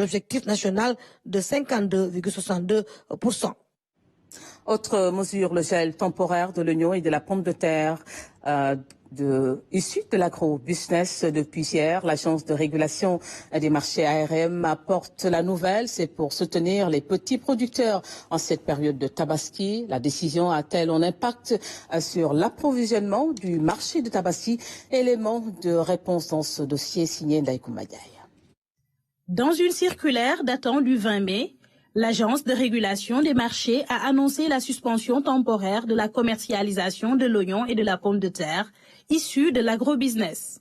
l'objectif national de 52,62%. Autre mesure, le gel temporaire de l'oignon et de la pomme de terre issue de l'agro-business. Depuis hier, l'agence de régulation des marchés ARM apporte la nouvelle. C'est pour soutenir les petits producteurs en cette période de tabaski. La décision a-t-elle un impact sur l'approvisionnement du marché de tabaski? Élément de réponse dans ce dossier signé Ndaïkou Madiaye. Dans une circulaire datant du 20 mai, l'Agence de régulation des marchés a annoncé la suspension temporaire de la commercialisation de l'oignon et de la pomme de terre issus de l'agrobusiness.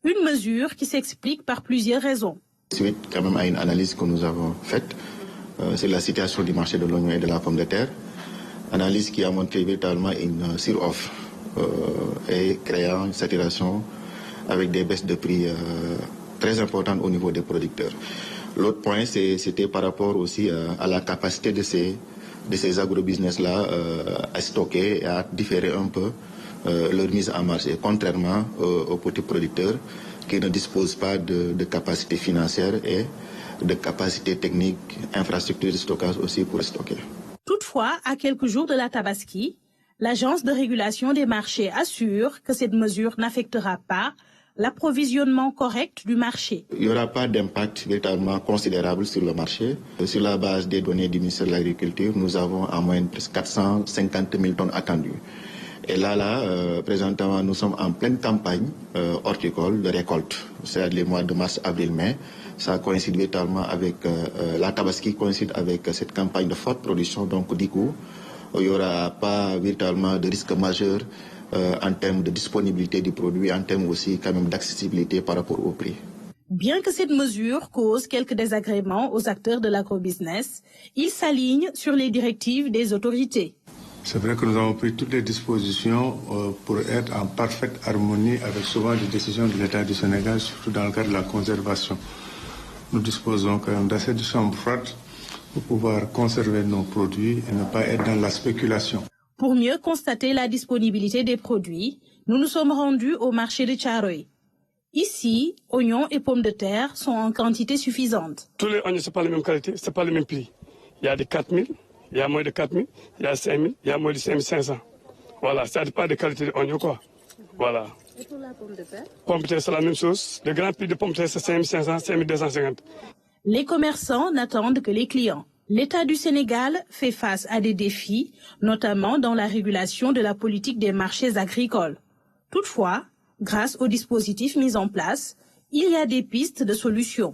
Une mesure qui s'explique par plusieurs raisons. Suite quand même à une analyse que nous avons faite sur la situation du marché de l'oignon et de la pomme de terre, analyse qui a montré véritablement une sur-offre et créant une saturation avec des baisses de prix très importantes au niveau des producteurs. L'autre point, c'était par rapport aussi à la capacité de ces agrobusiness-là à stocker et à différer un peu leur mise en marché, contrairement aux petits producteurs qui ne disposent pas de capacité financière et de capacité technique, infrastructure de stockage aussi pour stocker. Toutefois, à quelques jours de la Tabaski, l'Agence de régulation des marchés assure que cette mesure n'affectera pas l'approvisionnement correct du marché. Il n'y aura pas d'impact véritablement considérable sur le marché. Sur la base des données du ministère de l'Agriculture, nous avons en moyenne presque 450 000 tonnes attendues. Et là, présentement, nous sommes en pleine campagne horticole de récolte. C'est les mois de mars, avril, mai. Ça coïncide véritablement avec la Tabaski coïncide avec cette campagne de forte production. Donc, du coup, il n'y aura pas véritablement de risque majeur en termes de disponibilité du produit, en termes aussi quand même d'accessibilité par rapport au prix. Bien que cette mesure cause quelques désagréments aux acteurs de l'agrobusiness, il s'aligne sur les directives des autorités. C'est vrai que nous avons pris toutes les dispositions pour être en parfaite harmonie avec souvent les décisions de l'État du Sénégal, surtout dans le cadre de la conservation. Nous disposons quand même d'assez de chambres froides pour pouvoir conserver nos produits et ne pas être dans la spéculation. Pour mieux constater la disponibilité des produits, nous nous sommes rendus au marché de Thiaroye. Ici, oignons et pommes de terre sont en quantité suffisante. Tous les oignons, ce n'est pas la même qualité, ce n'est pas le même prix. Il y a des 4 000, il y a moins de 4 000, il y a 5 000, il y a moins de 5 500. Voilà, ça dépend de la qualité de l'oignon, quoi. Voilà. Et pour la pomme de terre? Pomme de terre, c'est la même chose. Le grand prix de pomme de terre, c'est 5 500, 5 250. Les commerçants n'attendent que les clients. L'État du Sénégal fait face à des défis, notamment dans la régulation de la politique des marchés agricoles. Toutefois, grâce aux dispositifs mis en place, il y a des pistes de solutions.